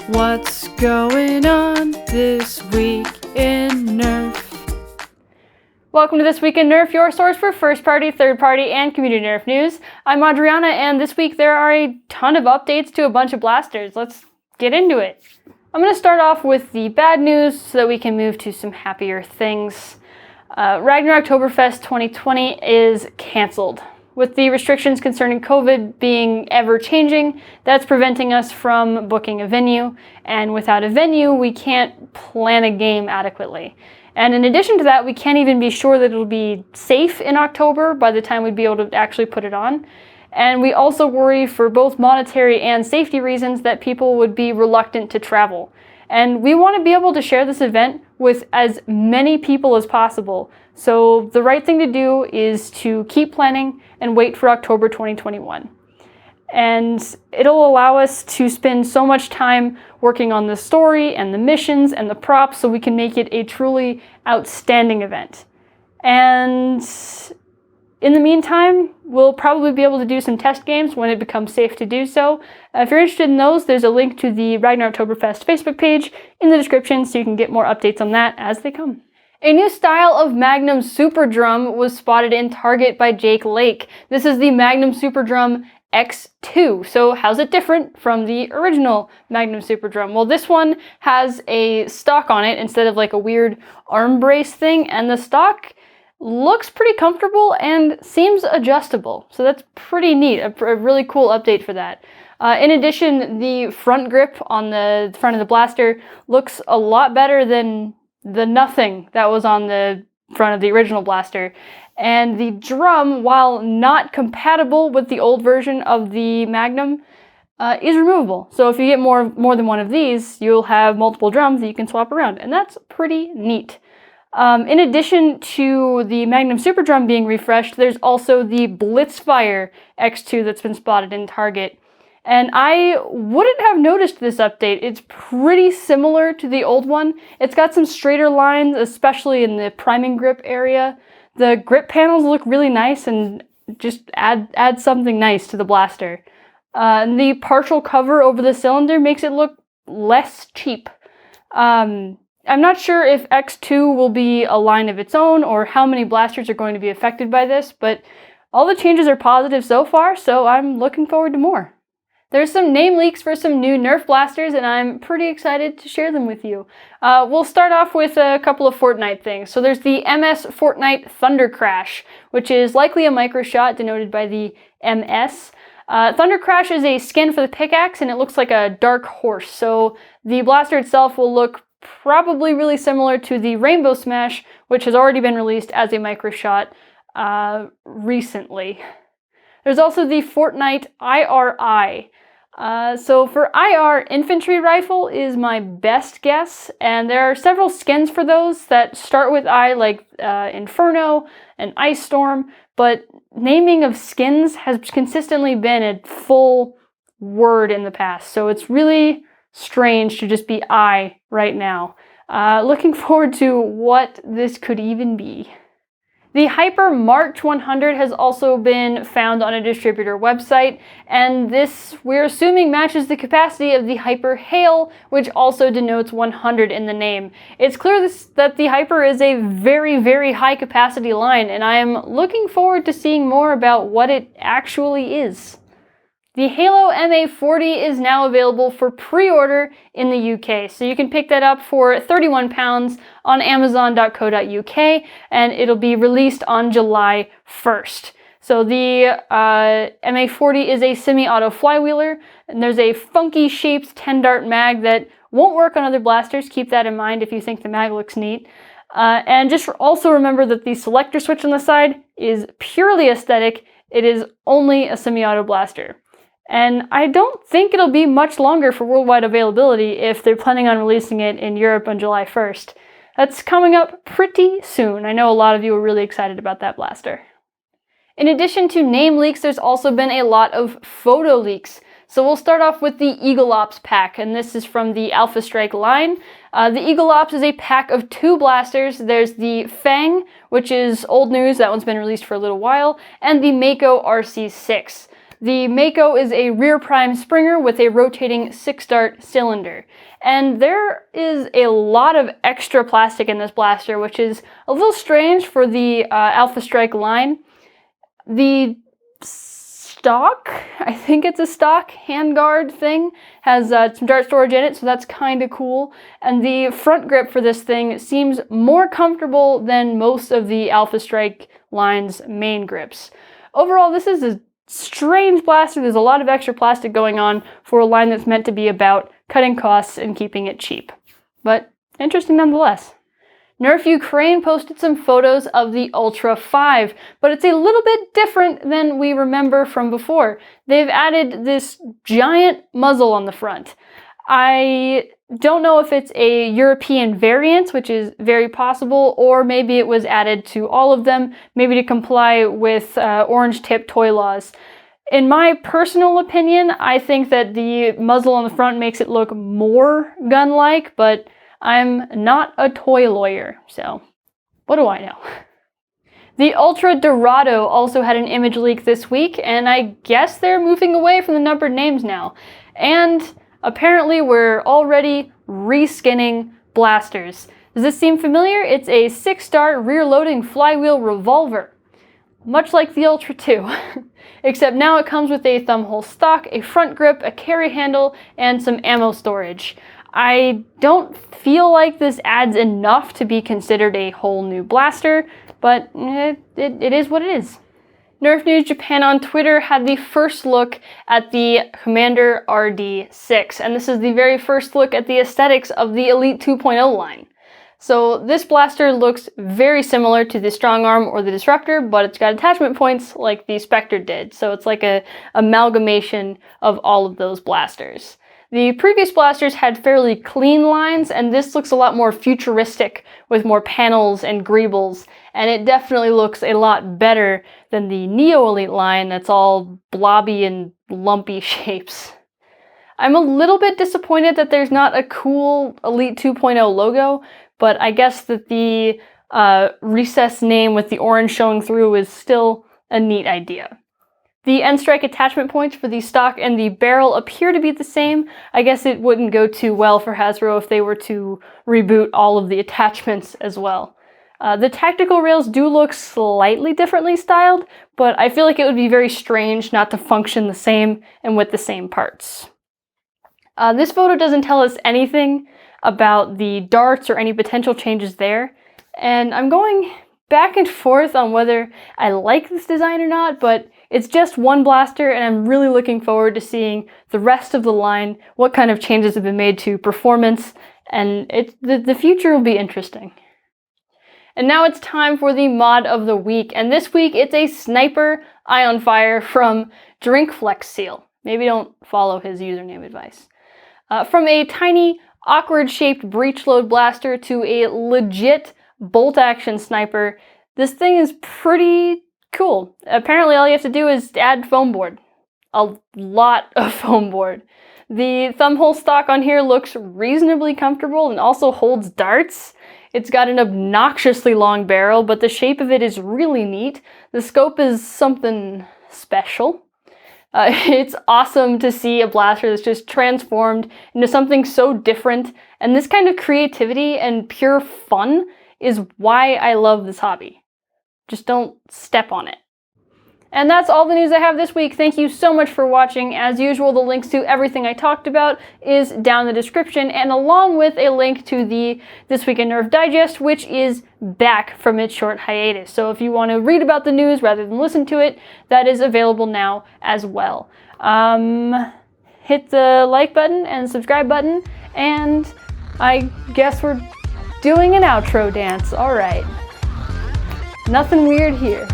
What's going on this week in Nerf? Welcome to This Week in Nerf, your source for first-party, third-party, and community Nerf news. I'm Adriana, and this week there are a ton of updates to a bunch of blasters. Let's get into it. I'm going to start off with the bad news so that we can move to some happier things. Ragnar Oktoberfest 2020 is canceled. With the restrictions concerning COVID being ever-changing, that's preventing us from booking a venue, and without a venue, we can't plan a game adequately. And in addition to that, we can't even be sure that it'll be safe in October by the time we'd be able to actually put it on. And we also worry for both monetary and safety reasons that people would be reluctant to travel. And we want to be able to share this event with as many people as possible. So the right thing to do is to keep planning and wait for October 2021. And it'll allow us to spend so much time working on the story and the missions and the props so we can make it a truly outstanding event. And in the meantime, we'll probably be able to do some test games when it becomes safe to do so. If you're interested in those, there's a link to the Ragnar Oktoberfest Facebook page in the description so you can get more updates on that as they come. A new style of Magnum Super Drum was spotted in Target by Jake Lake. This is the Magnum Super Drum X2. So how's it different from the original Magnum Super Drum? Well, this one has a stock on it instead of like a weird arm brace thing, and the stock looks pretty comfortable and seems adjustable. So that's pretty neat, a really cool update for that. In addition, the front grip on the front of the blaster looks a lot better than the nothing that was on the front of the original blaster. And the drum, while not compatible with the old version of the Magnum, is removable. So if you get more than one of these, you'll have multiple drums that you can swap around, and that's pretty neat. In addition to the Magnum Super Drum being refreshed, there's also the Blitzfire X2 that's been spotted in Target. And I wouldn't have noticed this update. It's pretty similar to the old one. It's got some straighter lines, especially in the priming grip area. The grip panels look really nice and just add something nice to the blaster. And the partial cover over the cylinder makes it look less cheap. I'm not sure if X2 will be a line of its own or how many blasters are going to be affected by this, but all the changes are positive so far, so I'm looking forward to more. There's some name leaks for some new Nerf blasters, and I'm pretty excited to share them with you. We'll start off with a couple of Fortnite things. So there's the MS Fortnite Thunder Crash, which is likely a micro shot denoted by the MS. Thunder Crash is a skin for the pickaxe, and it looks like a dark horse. So the blaster itself will look probably really similar to the Rainbow Smash, which has already been released as a micro shot recently. There's also the Fortnite IRI. So for IR, infantry rifle is my best guess, and there are several skins for those that start with I, like Inferno and Ice Storm, but naming of skins has consistently been a full word in the past, so it's really strange to just be I right now. Looking forward to what this could even be. The Hyper March 100 has also been found on a distributor website, and this, we're assuming, matches the capacity of the Hyper Hail, which also denotes 100 in the name. It's clear that the Hyper is a very, very high capacity line, and I am looking forward to seeing more about what it actually is. The Halo MA40 is now available for pre-order in the UK, so you can pick that up for £31 on amazon.co.uk, and it'll be released on July 1st. So the MA40 is a semi-auto flywheeler, and there's a funky shaped 10-dart mag that won't work on other blasters. Keep that in mind if you think the mag looks neat. And just also remember that the selector switch on the side is purely aesthetic. It is only a semi-auto blaster. And I don't think it'll be much longer for worldwide availability if they're planning on releasing it in Europe on July 1st. That's coming up pretty soon. I know a lot of you are really excited about that blaster. In addition to name leaks, there's also been a lot of photo leaks. So we'll start off with the Eagle Ops pack, and this is from the Alpha Strike line. The Eagle Ops is a pack of 2 blasters. There's the Fang, which is old news, that one's been released for a little while, and the Mako RC6. The Mako is a rear prime Springer with a rotating 6-dart cylinder. And there is a lot of extra plastic in this blaster, which is a little strange for the Alpha Strike line. The stock, I think it's a stock handguard thing, has some dart storage in it, so that's kind of cool. And the front grip for this thing seems more comfortable than most of the Alpha Strike line's main grips. Overall, this is a strange blaster. There's a lot of extra plastic going on for a line that's meant to be about cutting costs and keeping it cheap. But interesting nonetheless. Nerf Ukraine posted some photos of the Ultra 5, but it's a little bit different than we remember from before. They've added this giant muzzle on the front. I don't know if it's a European variant, which is very possible, or maybe it was added to all of them, maybe to comply with orange tip toy laws. In my personal opinion, I think that the muzzle on the front makes it look more gun-like, but I'm not a toy lawyer, so what do I know? The Ultra Dorado also had an image leak this week, and I guess they're moving away from the numbered names now. And apparently we're already reskinning blasters. Does this seem familiar? It's a 6-dart rear-loading flywheel revolver, much like the Ultra 2. Except now it comes with a thumbhole stock, a front grip, a carry handle, and some ammo storage. I don't feel like this adds enough to be considered a whole new blaster, but it is what it is. Nerf News Japan on Twitter had the first look at the Commander RD6, and this is the very first look at the aesthetics of the Elite 2.0 line. So this blaster looks very similar to the Strong Arm or the Disruptor, but it's got attachment points like the Spectre did, so it's like a amalgamation of all of those blasters. The previous blasters had fairly clean lines, and this looks a lot more futuristic with more panels and greebles, and it definitely looks a lot better than the Neo Elite line that's all blobby and lumpy shapes. I'm a little bit disappointed that there's not a cool Elite 2.0 logo, but I guess that the recessed name with the orange showing through is still a neat idea. The N-Strike attachment points for the stock and the barrel appear to be the same. I guess it wouldn't go too well for Hasbro if they were to reboot all of the attachments as well. The tactical rails do look slightly differently styled, but I feel like it would be very strange not to function the same and with the same parts. This photo doesn't tell us anything about the darts or any potential changes there, and I'm going back and forth on whether I like this design or not, but it's just one blaster, and I'm really looking forward to seeing the rest of the line, what kind of changes have been made to performance, and the future will be interesting. And now it's time for the mod of the week, and this week it's a Sniper Ion Fire from DrinkFlex Seal. Maybe don't follow his username advice. From a tiny, awkward-shaped breech-load blaster to a legit bolt-action sniper, this thing is pretty cool. Apparently all you have to do is add foam board. A lot of foam board. The thumbhole stock on here looks reasonably comfortable and also holds darts. It's got an obnoxiously long barrel, but the shape of it is really neat. The scope is something special. It's awesome to see a blaster that's just transformed into something so different, and this kind of creativity and pure fun is why I love this hobby. Just don't step on it. And that's all the news I have this week. Thank you so much for watching. As usual, the links to everything I talked about is down in the description, and along with a link to the This Week in Nerf Digest, which is back from its short hiatus. So if you want to read about the news rather than listen to it, that is available now as well. Hit the like button and subscribe button, and I guess we're doing an outro dance. All right. Nothing weird here.